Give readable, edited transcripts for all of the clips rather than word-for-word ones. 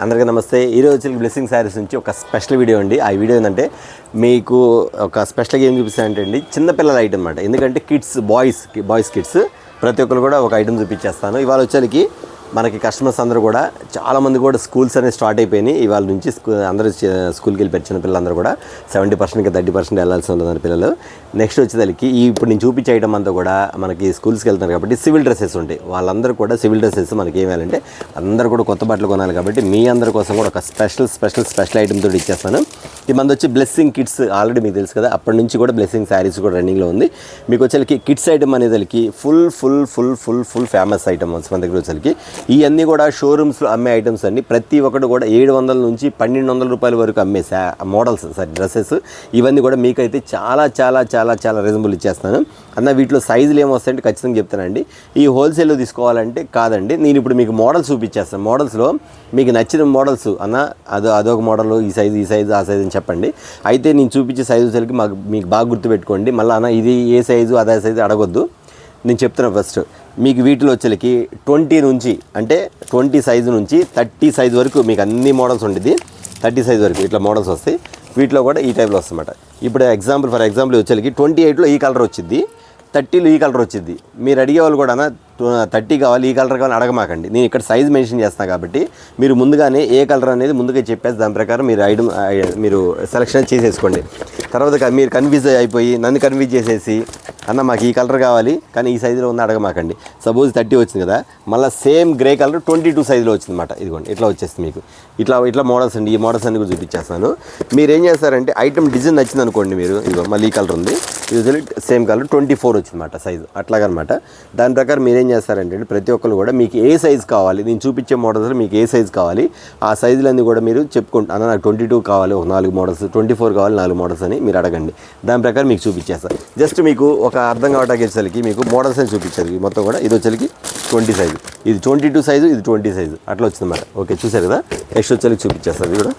అందరికీ నమస్తే. ఈరోజు వచ్చి బ్లెస్సింగ్ శారీస్ నుంచి ఒక స్పెషల్ వీడియో అండి. ఆ వీడియో ఏంటంటే మీకు ఒక స్పెషల్గా ఏం చూపిస్తానంటే అండి, చిన్నపిల్లల ఐటమ్ అనమాట. ఎందుకంటే కిడ్స్ బాయ్స్ కిడ్స్ ప్రతి ఒక్కరు కూడా ఒక ఐటమ్ చూపించేస్తాను. ఇవాళ వచ్చేసరికి మనకి కస్టమర్స్ అందరూ కూడా చాలామంది కూడా స్కూల్స్ అనేవి స్టార్ట్ అయిపోయినాయి. ఇవాళ నుంచి అందరూ స్కూల్కి వెళ్ళి చిన్న పిల్లలందరూ కూడా 70% 30% వెళ్ళాల్సి ఉంటుంది పిల్లలు. నెక్స్ట్ వచ్చేసరికి ఇప్పుడు నేను చూపించే ఐటమ్ అంతా కూడా మనకి స్కూల్స్కి వెళ్తున్నారు కాబట్టి సివిల్ డ్రెస్సెస్ ఉంటాయి. వాళ్ళందరూ కూడా సివిల్ డ్రెస్సెస్ మనకి ఏమేయాలంటే అందరూ కూడా కొత్త బట్టలు కొనాలి కాబట్టి మీ అందరి కోసం కూడా ఒక స్పెషల్ ఐటమ్ తోటి ఇచ్చేస్తాను. ఈ మంది వచ్చి బ్లెస్సింగ్ కిడ్స్ ఆల్రెడీ మీకు తెలుసు కదా, అప్పటి నుంచి కూడా బ్లెస్సింగ్ శారీస్ కూడా రన్నింగ్లో ఉంది. మీకు వచ్చేసరికి కిడ్స్ ఐటమ్ అనేదానికి ఫుల్ ఫేమస్ ఐటమ్ మన దగ్గర వచ్చేసరికి ఇవన్నీ కూడా షోరూమ్స్లో అమ్మే ఐటమ్స్ అండి. ప్రతి ఒక్కటి కూడా 700 నుంచి 1200 రూపాయల వరకు అమ్మే మోడల్స్ డ్రెస్సెస్ ఇవన్నీ కూడా మీకైతే చాలా రీజనబుల్ ఇచ్చేస్తాను అన్న. వీటిలో సైజులు ఏమొస్తాయంటే ఖచ్చితంగా చెప్తానండి. ఈ హోల్సేల్లో తీసుకోవాలంటే కాదండి, నేను ఇప్పుడు మీకు మోడల్స్ చూపించేస్తాను. మోడల్స్లో మీకు నచ్చిన మోడల్స్ అన్న అదొక మోడల్, ఈ సైజు ఆ సైజు అని చెప్పండి. అయితే నేను చూపించే సైజు సరికి మీకు బాగా గుర్తుపెట్టుకోండి. మళ్ళీ అన్న ఇది ఏ సైజు అదే సైజు అడగొద్దు. నేను చెప్తున్నా ఫస్ట్ మీకు వీటిలో వచ్చేకి 20 నుంచి అంటే 20 సైజు నుంచి 30 సైజు వరకు మీకు అన్ని మోడల్స్ ఉంటుంది. 30 సైజు వరకు ఇట్లా మోడల్స్ వస్తాయి. వీటిలో కూడా ఈ టైప్లో వస్తుందన్నమాట. ఇప్పుడు ఫర్ ఎగ్జాంపుల్ వచ్చేకి 28లో ఈ కలర్ వచ్చింది, 30లో ఈ కలర్ వచ్చింది. మీరు అడిగే వాళ్ళు కూడా 30 కావాలి ఈ కలర్ కావాలి అడగమాకండి. నేను ఇక్కడ సైజ్ మెన్షన్ చేస్తాను కాబట్టి మీరు ముందుగానే ఏ కలర్ అనేది ముందుగా చెప్పేసి దాని ప్రకారం మీరు సెలెక్షన్ చేసేసుకోండి. తర్వాత మీరు కన్ఫ్యూజ్ అయిపోయి నన్ను కన్ఫ్యూజ్ చేసేసి అన్న మాకు ఈ కలర్ కావాలి కానీ ఈ సైజులో ఉంది అడగమాకండి. సపోజ్ 30 వచ్చింది కదా, మళ్ళీ సేమ్ గ్రే కలర్ 22 సైజులో వచ్చింది అనమాట. ఇదిగోండి ఇట్లా వచ్చేస్తుంది మీకు. ఇట్లా మోడల్స్ అండి. ఈ మోడల్స్ అన్ని కూడా చూపించేస్తాను. మీరు ఏం చేస్తారంటే ఐటమ్ డిజైన్ నచ్చింది అనుకోండి, మీరు ఇదిగో మళ్ళీ ఈ కలర్ ఉంది, ఇది సేమ్ కలర్ 24 వచ్చిందన్నమాట సైజు అట్లాగనమాట. దాని ప్రకారం మీరు ఏం చేస్తారంటే ప్రతి ఒక్కరు కూడా మీకు ఏ సైజు కావాలి, నేను చూపించే మోడల్స్లో మీకు ఏ సైజు కావాలి ఆ సైజులన్నీ కూడా మీరు చెప్పుకుంటా అన్న నాకు 22 కావాలి ఒక 4 మోడల్స్, 24 కావాలి 4 మోడల్స్ అని మీరు అడగండి. దాని ప్రకారం మీకు చూపించేస్తాను. జస్ట్ మీకు ఒక అర్థం కావడానికి వచ్చేసరికి మీకు మోడల్స్ అని చూపించారు. మొత్తం కూడా ఇది వచ్చేసరికి 20 సైజు, ఇది 22 సైజు, ఇది 20 సైజు అట్లా వచ్చిందన్నమాట. ఓకే చూసారు కదా. నెక్స్ట్ వచ్చేసరికి చూపించేస్తారు ఇది కూడా.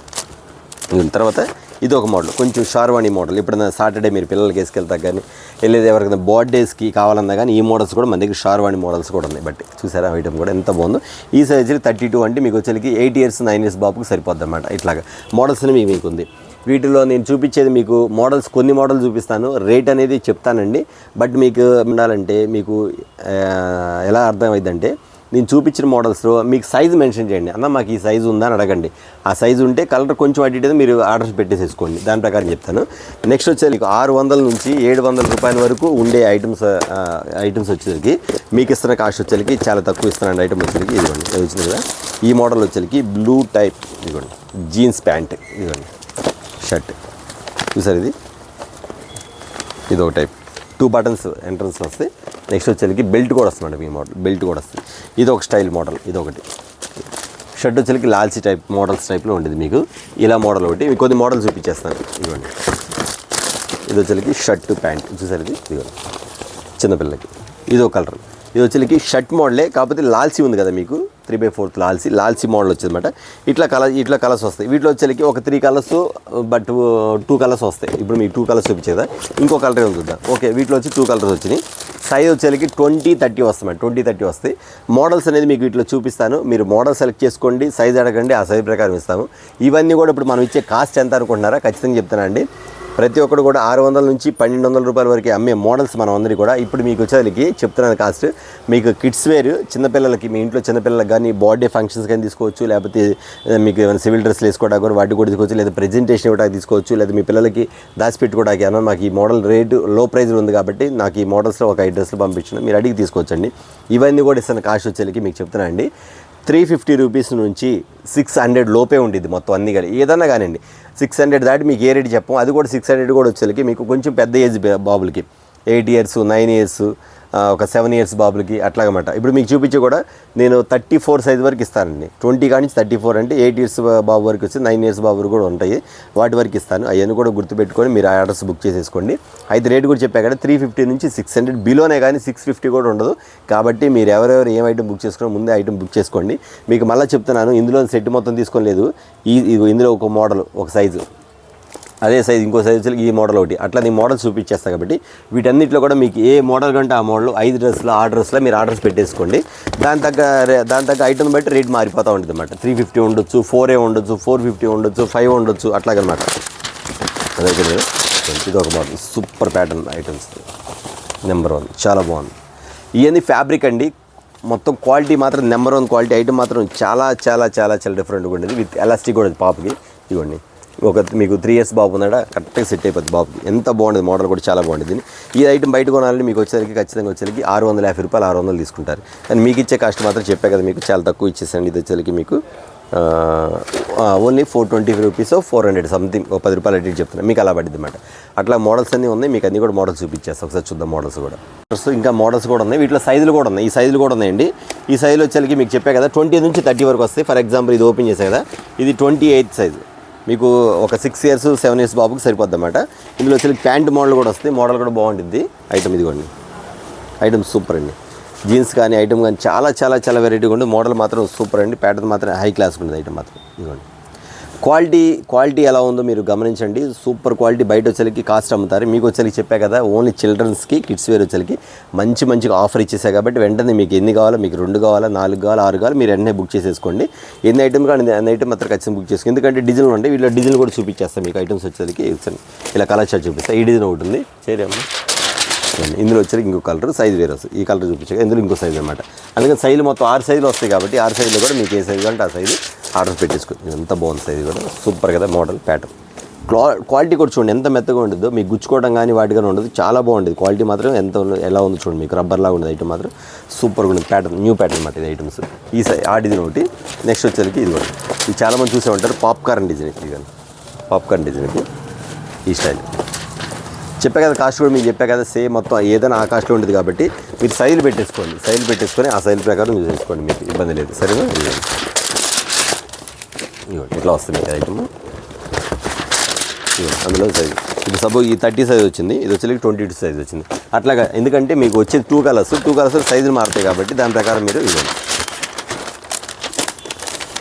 తర్వాత ఇది ఒక మోడల్ కొంచెం షార్వాణి మోడల్. ఎప్పుడైనా సాటర్డే మీరు పిల్లలకి వేసుకెళ్తాక కానీ వెళ్ళేది ఎవరికైనా బర్త్డేస్కి కావాలన్నా కానీ ఈ మోడల్స్ కూడా మన దగ్గర షార్వాణి మోడల్స్ కూడా ఉన్నాయి. బట్టి చూసారా ఐటమ్ కూడా ఎంత బాగుందో. ఈ సైజు 32 అంటే మీకు వచ్చేసరికి 8 ఇయర్స్ 9 ఇయర్స్ బాబుకి సరిపోద్ది అనమాట. ఇట్లాగా మోడల్స్ని మీకు ఉంది. వీటిలో నేను చూపించేది మీకు మోడల్స్ కొన్ని మోడల్స్ చూపిస్తాను, రేట్ అనేది చెప్తానండి. బట్ మీకు ఉండాలంటే మీకు ఎలా అర్థమైందంటే నేను చూపించిన మోడల్స్లో మీకు సైజు మెన్షన్ చేయండి. అన్న మాకు ఈ సైజు ఉందా అని అడగండి. ఆ సైజు ఉంటే కలర్ కొంచెం అడిగితే మీరు ఆర్డర్స్ పెట్టేసేసుకోండి. దాని ప్రకారం చెప్తాను. నెక్స్ట్ వచ్చేది మీకు 600 నుంచి 700 రూపాయల వరకు ఉండే ఐటమ్స్ వచ్చేసరికి మీకు ఇస్తున్న కాస్ట్ వచ్చేసరికి చాలా తక్కువ ఇస్తున్నాను. ఐటమ్ వచ్చేసరికి ఇదిగోండి వచ్చింది కదా. ఈ మోడల్ వచ్చేసరికి బ్లూ టైప్ ఇదిగోండి జీన్స్ ప్యాంట్, ఇదిగోండి షర్ట్ చూసారు. ఇది ఒక టైప్ 2 బటన్స్ ఎంట్రన్స్లో వస్తాయి. నెక్స్ట్ వచ్చేసరికి బెల్ట్ కూడా వస్తుందండి. ఈ మోడల్ బెల్ట్ కూడా వస్తుంది. ఇది ఒక స్టైల్ మోడల్. ఇది ఒకటి షర్ట్ వచ్చేసరికి లాల్చి టైప్ మోడల్స్ టైప్లో ఉండేది మీకు. ఇలా మోడల్ ఒకటి మీకు కొన్ని మోడల్స్ చూపించేస్తాను. ఇదిగోండి ఇది వచ్చేసరికి షర్ట్ ప్యాంట్ చూసారు. ఇదిగోండి చిన్నపిల్లలకి ఇది ఒక కలర్. ఇది వచ్చేసరికి షర్ట్ మోడలే కాకపోతే లాల్చి ఉంది కదా మీకు 3/4 లాల్చి మోడల్ వచ్చిందన్నమాట. ఇట్లా కలర్స్ వస్తాయి. వీటిలో వచ్చేసరికి ఒక 3 కలర్స్ బట్ 2 కలర్స్ వస్తాయి. ఇప్పుడు మీకు 2 కలర్స్ చూపించేదా, ఇంకో కలర్ ఏమో చూద్దాం. ఓకే వీటిలో వచ్చి 2 కలర్స్ వచ్చినాయి. సైజ్ వచ్చేసరికి 20, 30 వస్తాయి. 20, 30 వస్తాయి. మోడల్స్ అనేది మీకు ఇట్లా చూపిస్తాను. మీరు మోడల్ సెలెక్ట్ చేసుకోండి, సైజ్ అడగండి, ఆ సైజ్ ప్రకారం ఇస్తాము. ఇవన్నీ కూడా ఇప్పుడు మనం ఇచ్చే కాస్ట్ ఎంత అనుకుంటున్నారా ఖచ్చితంగా చెప్తానండి. ప్రతి ఒక్కరు కూడా 600 నుంచి 1200 రూపాయల వరకు అమ్మే మోడల్స్ మనం అందరి కూడా ఇప్పుడు మీకు వచ్చేసరికి చెప్తున్నాను కాస్ట్. మీకు కిడ్స్ వేర్ చిన్నపిల్లలకి మీ ఇంట్లో చిన్నపిల్లలకి కానీ బర్త్డే ఫంక్షన్స్ కానీ తీసుకోవచ్చు, లేకపోతే మీకు ఏమైనా సివిల్ డ్రెస్లు వేసుకోవడానికి కూడా వాటికి కూడా తీసుకోవచ్చు, లేదా ప్రెజెంటేషన్ ఇవ్వడానికి తీసుకోవచ్చు, లేదా మీ పిల్లలకి దాచిపెట్టుకోవడానికి అన్న మాకు ఈ మోడల్ రేటు లో ప్రైజ్లో ఉంది కాబట్టి నాకు ఈ మోడల్స్లో ఒక 5 డ్రెస్సులు పంపించిన మీరు అడిగి తీసుకోవచ్చండి. ఇవన్నీ కూడా ఇస్తున్న కాస్ట్ వచ్చేసరికి మీకు చెప్తున్నానండి 350 రూపీస్ నుంచి 600 లోపే ఉంటుంది మొత్తం అన్నీ కానీ ఏదన్నా కానివ్వండి. 600 దాటి మీకు ఏ రేటు చెప్పం. అది కూడా 600 కూడా వచ్చేసరికి మీకు కొంచెం పెద్ద ఏజ్ బాబులకి 8 ఇయర్స్ 9 ఇయర్స్ ఒక 7 ఇయర్స్ బాబులకి అట్లాగమాట. ఇప్పుడు మీకు చూపించి కూడా నేను 34 సైజ్ వరకు ఇస్తానండి. 20 కానీ 34 అంటే 8 ఇయర్స్ బాబు వరకు వచ్చి 9 ఇయర్స్ బాబు కూడా ఉంటాయి. వాటి వరకు ఇస్తాను. అవన్నీ కూడా గుర్తుపెట్టుకొని మీరు ఆర్డర్స్ బుక్ చేసేసుకోండి. అయితే రేటు కూడా చెప్పా కదా 350 నుంచి 600 బిలోనే కానీ 650 కూడా ఉండదు. కాబట్టి మీరు ఎవరెవరు ఏం ఐటమ్ బుక్ చేసుకున్నా ముందే ఐటమ్ బుక్ చేసుకోండి. మీకు మళ్ళీ చెప్తున్నాను ఇందులో సెట్ మొత్తం తీసుకోలేదు. ఇందులో ఒక మోడల్ ఒక సైజు అదే సైజ్ ఇంకో సైజ్ వచ్చి ఈ మోడల్ ఒకటి అట్లా నేను మోడల్స్ చూపించేస్తాను కాబట్టి వీటన్నిటిలో కూడా మీకు ఏ మోడల్ కంటే ఆ మోడల్ 5 డ్రెస్లో ఆ డ్రెస్లో మీరు ఆర్డర్స్ పెట్టేసుకోండి. దాని తగ్గ ఐటమ్ బట్టి రేట్ మారిపోతూ ఉంటుంది అనమాట. 350 ఉండొచ్చు, 4A ఉండొచ్చు, 450 ఉండొచ్చు, 5 ఉండొచ్చు అట్లాగనమాట. అదైతే మీరు ఇది ఒక model super pattern items number 1 చాలా బాగుంది. ఇవన్నీ ఫ్యాబ్రిక్ అండి, మొత్తం క్వాలిటీ మాత్రం నెంబర్ 1 క్వాలిటీ ఐటమ్ మాత్రం చాలా చాలా చాలా చాలా డిఫరెంట్గా ఉండేది. విత్ ఎలాస్టిక్ కూడా పాపకి ఇవ్వండి. మీకు 3 years బాబు ఉన్నాడా కరెక్ట్గా సెట్ అయిపోద్ది బాబుకి. ఎంత బాగుండేది మోడల్ కూడా చాలా బాగుండేది. ఈ ఐటమ్ బయట కొనాలని మీకు వచ్చేసరికి ఖచ్చితంగా వచ్చేసరికి 650 రూపాయలు 600 తీసుకుంటారు. కానీ మీకు ఇచ్చే కాస్ట్ మాత్రం చెప్పే కదా మీకు చాలా తక్కువ ఇచ్చేసండి. ఇది వచ్చేసరికి మీకు ఓన్లీ 425 రూపీస్ 400 సంథింగ్, 10 రూపాయలు అడిగి చెప్తున్నాను మీకు అలా పడింది అనమాట. అట్లా మోడల్స్ అన్నీ ఉన్నాయి, మీకు అన్నీ కూడా మోడల్స్ చూపించేస్తాను. ఒకసారి చూద్దాం మోడల్స్ కూడా. ఇంకా మోడల్స్ కూడా ఉన్నాయి, వీటిలో సైజులు కూడా ఉన్నాయి. ఈ సైజులు కూడా ఉన్నాయండి. ఈ సైజులు వచ్చేసరికి మీకు చెప్పే కదా 20 నుంచి 30 వరకు వస్తాయి. ఫర్ ఎగ్జాంపుల్ ఇది ఓపెన్ చేసే కదా, ఇది 28 సైజు, మీకు ఒక 6 years 7 years బాబుకి సరిపోద్ది అనమాట. ఇందులో వచ్చేసరికి ప్యాంట్ మోడల్ కూడా వస్తుంది, మోడల్ కూడా బాగుంటుంది. ఐటమ్ ఇదిగోండి, ఐటమ్ సూపర్ అండి. జీన్స్ కానీ ఐటమ్ కానీ చాలా చాలా చాలా వెరైటీగా ఉంటుంది. మోడల్ మాత్రం సూపర్ అండి, ప్యాటర్న్ మాత్రం హై క్లాస్ ఉంటుంది. ఐటమ్ మాత్రం ఇదిగోండి. క్వాలిటీ ఎలా ఉందో మీరు గమనించండి. Super quality. బయట వచ్చేసరికి కాస్ట్ అమ్ముతారు, మీకు వచ్చేసరికి చెప్పా కదా ఓన్లీ చిల్డ్రన్స్కి కిడ్స్ వేర్ వచ్చేసరికి మంచిగా ఆఫర్ ఇచ్చేసాయి కాబట్టి వెంటనే మీకు ఎన్ని కావాలో, మీకు 2 కావాలా, 4 కావాలా, 6 కావాలి, మీరు వెంటనే బుక్ చేసేసుకోండి. ఎన్ని ఐటమ్ కానీ అన్ని ఐటమ్ మాత్రం ఖచ్చితంగా బుక్ చేసుకోండి. ఎందుకంటే డిజైన్లు ఉంటాయి, వీళ్ళ డిజైన్ కూడా చూపించేస్తాను మీకు. ఐటమ్స్ వచ్చేసరికి ఇలా కలర్ చార్ట్ చూపిస్తాను. ఈ డిజైన్ ఒకటి ఉంది చేరేమ్మా. ఇందులో వచ్చేసరికి ఇంకో కలర్ సైజ్ వేరే వస్తుంది. ఈ కలర్ చూపించాక ఇందులో ఇంకో సైజ్ అనమాట. అందుకని సైజులు మొత్తం 6 సైజులు వస్తాయి కాబట్టి 6 సైజులో కూడా మీకు ఏ సైజు అంటే ఆ సైజు ఆర్డర్ పెట్టేసుకోండి. ఎంత బాగుంది సైజు కూడా, సూపర్ కదా మోడల్ ప్యాటర్న్. క్వాలిటీ కూడా చూడండి ఎంత మెత్తగా ఉంటుందో, మీకు గుచ్చుకోవడం కానీ వాటిగానే ఉండదు, చాలా బాగుంటుంది. క్వాలిటీ మాత్రం ఎలా ఉంది చూడండి, మీకు రబ్బర్లాగా ఉండదు. ఐటమ్ మాత్రం సూపర్గా ఉంటుంది. ప్యాటర్న్ న్యూ ప్యాటర్న్ అన్నమాట ఇది ఐటమ్స్. ఈ ఆ డిజైన్ ఒకటి. నెక్స్ట్ వచ్చేసరికి ఇది ఒకటి. ఇది చాలామంది చూసే ఉంటారు, పాప్కార్న్ డిజైన్. ఇది కానీ పాప్కార్న్ డిజైన్కి ఈ స్టైల్ చెప్పా కదా. కాస్ట్ కూడా మీకు చెప్పా కదా, సేమ్ మొత్తం ఏదైనా ఆ కాస్ట్లో ఉంటుంది కాబట్టి మీరు సైజులు పెట్టేసుకోండి. సైజులు పెట్టేసుకొని ఆ సైజు ప్రకారం చూసేసుకోండి, మీకు ఇబ్బంది లేదు. సరేనా? ఇవ్వండి ఇట్లా వస్తుంది మీకు ఐటమ్. అందులో సైజు ఇప్పుడు సపోజ్ ఈ 30 సైజ్ వచ్చింది, ఇది వచ్చేసి 22 సైజ్ వచ్చింది. అట్లాగా ఎందుకంటే మీకు వచ్చేది 2 కలర్స్ సైజులు మారుతాయి కాబట్టి దాని ప్రకారం మీరు ఇవ్వండి.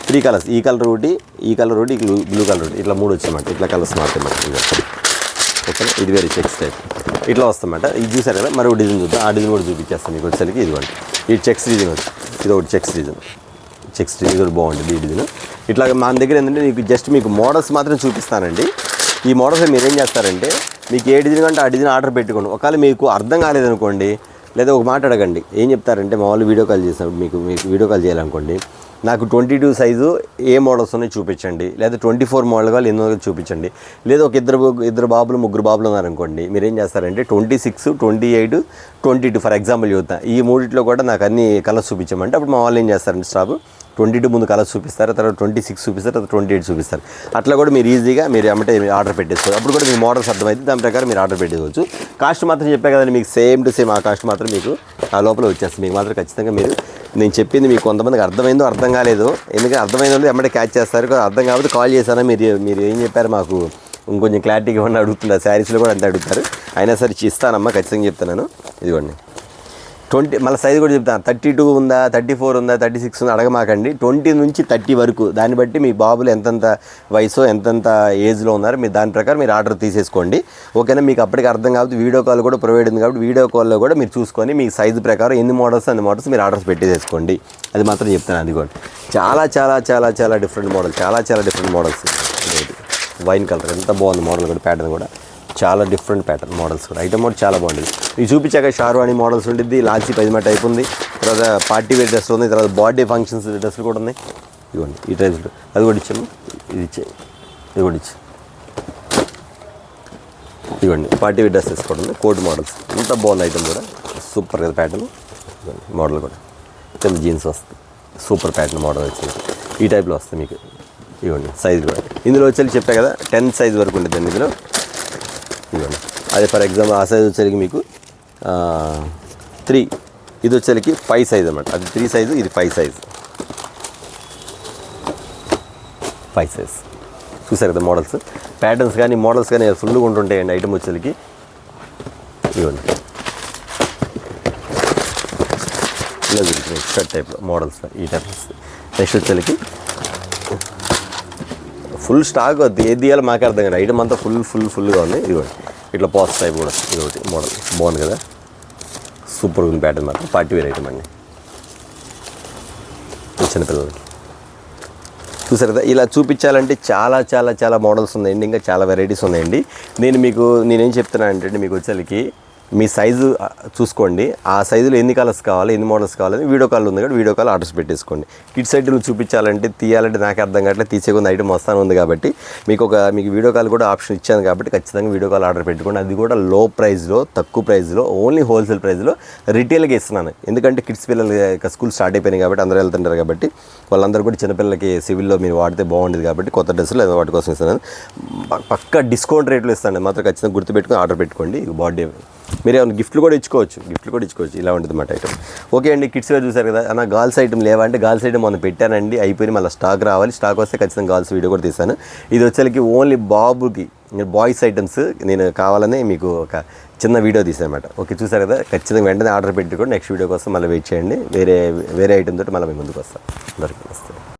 3 కలర్స్, ఈ కలర్ ఒకటి, ఈ కలర్ ఒకటి, బ్లూ కలర్ ఒకటి, ఇట్లా 3 వచ్చాయన్నమాట. ఇట్లా కలర్స్ మారుతాయి అన్నమాట. ఓకేనా? ఇది వేరే చెక్స్ టైప్ ఇట్లా వస్తామన్నమాట. ఇది చూసారు కదా, మరో డిజైన్ చూద్దాం. ఆ డిజైన్ కూడా చూపించేస్తాను మీకు వచ్చేసరికి. ఇదిగోండి ఈ చెక్స్ డిజైన్ వచ్చి ఇది ఒకటి చెక్స్ డిజైన్ కూడా బాగుంటుంది. ఈ డిజైన్ ఇట్లా మన దగ్గర ఏంటంటే మీకు జస్ట్ మీకు మోడల్స్ మాత్రం చూపిస్తానండి. ఈ మోడల్స్ మీరు ఏం చేస్తారంటే మీకు ఏ డిజైన్ కంటే ఆ డిజైన్ ఆర్డర్ పెట్టుకోండి. ఒకవేళ మీకు అర్థం కాలేదనుకోండి, లేదా ఒక మాట అడగండి. ఏం చెప్తారంటే మామూలు వీడియో కాల్ చేసినప్పుడు మీకు వీడియో కాల్ చేయాలనుకోండి, నాకు 22 సైజు ఏ మోడల్స్ ఉన్నాయి చూపించండి, లేదా 24 మోడల్ కావాలి ఎన్నో చూపించండి. లేదా ఒక ఇద్దరు బాబులు 3 బాబులు ఉన్నారనుకోండి, మీరు ఏం చేస్తారంటే 26, 28, 22 ఫర్ ఎగ్జాంపుల్ చెబుతాను. ఈ మూడిట్లో కూడా నాకు అన్ని కలర్స్ చూపించమంటే అప్పుడు మా వాళ్ళు ఏం చేస్తారంటే స్టాఫ్ 22 ముందు కలర్స్ చూపిస్తారు, తర్వాత 26 చూపిస్తారు, తర్వాత 28 చూపిస్తారు. అట్లా కూడా మీరు ఈజీగా మీరు ఏమంటే ఆర్డర్ పెట్టేసుకోవచ్చు. అప్పుడు కూడా మీకు మోడల్స్ అర్థమైతే దాని ప్రకారం మీరు ఆర్డర్ పెట్టేసుకోవచ్చు. కాస్ట్ మాత్రం చెప్పే కదండి, మీకు సేమ్ టు సేమ్ ఆ కాస్ట్ మాత్రం మీకు ఆ లోపల వచ్చేస్తుంది. మీకు మాత్రం ఖచ్చితంగా మీరు నేను చెప్పింది మీకు కొంతమందికి అర్థమైందో అర్థం కాలేదు. ఎందుకంటే అర్థమైందో ఎమ్మటే క్యాచ్ చేస్తారు, అర్థం కాబట్టి కాల్ చేశానా మీరు ఏం చెప్పారు మాకు ఇంకొంచెం క్లారిటీగా ఇవ్వండి అడుగుతున్నారు. శారీస్లో కూడా అంతే అడుగుతారు. అయినా సరే ఇస్తానమ్మా, ఖచ్చితంగా చెప్తున్నాను. ఇదిగోండి 20 మళ్ళీ సైజ్ కూడా చెప్తాను. 32 ఉందా, 34 ఉందా, 36 ఉందా అడగమాకండి. 20 నుంచి 30 వరకు దాన్ని బట్టి మీ బాబులు ఎంతెంత వయసు ఎంతెంత ఏజ్లో ఉన్నారు మీరు దాని ప్రకారం మీరు ఆర్డర్ తీసేసుకోండి. ఓకేనా? మీకు అప్పటికి అర్థం కాబట్టి వీడియో కాల్ కూడా ప్రొవైడ్ ఉంది కాబట్టి వీడియో కాల్లో కూడా మీరు చూసుకొని మీ సైజు ప్రకారం ఎన్ని మోడల్స్ అన్ని మోడల్స్ మీరు ఆర్డర్స్ పెట్టేసేసుకోండి. అది మాత్రం చెప్తాను. అది కూడా చాలా చాలా చాలా చాలా డిఫరెంట్ మోడల్, చాలా చాలా డిఫరెంట్ మోడల్స్. వైన్ కలర్ ఎంత బాగుంది మోడల్ కూడా, ప్యాటర్న్ కూడా చాలా డిఫరెంట్ ప్యాటర్న్ మోడల్స్ కూడా. ఐటమ్ కూడా చాలా బాగుంటుంది. ఇది చూపించాక షార్వాణి మోడల్స్ ఉంటుంది, లాల్చీ పైజమా టైప్ ఉంది, తర్వాత పార్టీ వేర్ డ్రెస్ ఉంది, తర్వాత బర్త్డే ఫంక్షన్స్ డ్రెస్సులు కూడా ఉన్నాయి. ఇవ్వండి ఈ డ్రెస్లు అది కూడా ఇచ్చాము, ఇది ఇచ్చాము, ఇది కూడా ఇచ్చాము. ఇవ్వండి పార్టీ వేర్ డ్రెస్సెస్ కూడా ఉంది, కోట్ మోడల్స్. ఎంత బాగుంది ఐటమ్ కూడా, సూపర్ కదా ప్యాటర్న్. మోడల్ కూడా కింద జీన్స్ వస్తుంది, సూపర్ ప్యాటర్న్ మోడల్ వచ్చింది. ఈ టైప్లో వస్తుంది మీకు. ఇవ్వండి సైజు కూడా ఇందులో వచ్చేసి చెప్పా కదా 10 సైజ్ వరకు ఉంటుంది ఇందులో. ఇవ్వండి అదే ఫర్ ఎగ్జాంపుల్ ఆ సైజ్ వచ్చేసరికి మీకు 3, ఇది వచ్చేసరికి 5 సైజ్ అన్నమాట. అది 3 సైజు, ఇది 5 సైజ్. 5 సైజ్ చూసారు కదా మోడల్స్. ప్యాటర్న్స్ కానీ మోడల్స్ కానీ ఫుల్గా ఉంటుంటాయండి ఐటమ్ వచ్చేసరికి. ఇవ్వండి ఇలా దొరుకుతుంది షర్ట్ టైప్లో మోడల్స్ ఈ టైప్. నెక్స్ట్ వచ్చేసరికి ఫుల్ స్టాక్ ఏది తీయాలో మాకే అర్థం కాదు. ఐటమ్ అంతా ఫుల్గా ఉంది. ఇదిగోండి ఇట్లా పోస్ట్ టైప్ కూడా ఇదొకటి మోడల్ బాగుంది కదా, సూపర్ ఉంది ప్యాటర్న్ మాత్రం. పార్టీ వేర్ ఐటమ్ అండి చిన్నపిల్లలకి. చూసారు కదా, ఇలా చూపించాలంటే చాలా మోడల్స్ ఉన్నాయండి, ఇంకా చాలా వెరైటీస్ ఉన్నాయండి. నేనేం చెప్తున్నా అంటే మీకు వచ్చేసరికి మీ సైజు చూసుకోండి, ఆ సైజులో ఎన్ని కలర్స్ కావాలి, ఎన్ని మోడల్స్ కావాలని వీడియో కాల్ ఉంది కాబట్టి వీడియో కాల్ ఆర్డర్స్ పెట్టేసుకోండి. కిడ్స్ ఐటమ్ చూపించాలంటే తీయాలంటే నాకు అర్థం కావట్లేదు, తీసే కొంత ఐటమ్ వస్తాను ఉంది కాబట్టి మీకు వీడియో కాల్ కూడా ఆప్షన్ ఇచ్చాను కాబట్టి ఖచ్చితంగా వీడియో కాల్ ఆర్డర్ పెట్టుకోండి. అది కూడా లో ప్రైస్లో, తక్కువ ప్రైస్లో, ఓన్లీ హోల్సేల్ ప్రైస్లో రిటైల్గా ఇస్తున్నాను. ఎందుకంటే కిడ్స్ పిల్లలు స్కూల్ స్టార్ట్ అయిపోయినాయి కాబట్టి అందరూ వెళ్తుంటారు కాబట్టి వాళ్ళందరూ కూడా చిన్నపిల్లలకి సివిల్లో మీరు వాడితే బాగుండేది కాబట్టి కొత్త డ్రెస్సులు ఏదో వాటి కోసం ఇస్తున్నాను. పక్కా డిస్కౌంట్ రేట్లు ఇస్తాను, మాత్రం ఖచ్చితంగా గుర్తుపెట్టుకుని ఆర్డర్ పెట్టుకోండి. బర్త్డే మీరు ఏమైనా గిఫ్ట్లు కూడా ఇచ్చుకోవచ్చు ఇలా ఉంటుంది అన్నమాట ఐటమ్. ఓకే అండి, కిడ్స్ వేర్ చూసారు కదా. అన్న గాల్స్ ఐటమ్ లేవా అంటే గాల్స్ ఐటమ్ మనం పెట్టానండి, అయిపోయి మళ్ళీ స్టాక్ రావాలి. స్టాక్ వస్తే ఖచ్చితంగా గాల్స్ వీడియో కూడా తీస్తాను. ఇది వచ్చేసరికి ఓన్లీ బాబుకి బాయ్స్ ఐటమ్స్ నేను కావాలని మీకు ఒక చిన్న వీడియో తీసాను అనమాట. ఓకే చూసారు కదా, ఖచ్చితంగా వెంటనే ఆర్డర్ పెట్టుకోండి. నెక్స్ట్ వీడియో కోసం మళ్ళీ వెయిట్ చేయండి. వేరే ఐటమ్ తోటి మళ్ళీ మీ ముందుకు వస్తాను. అందరికీ వస్తాను.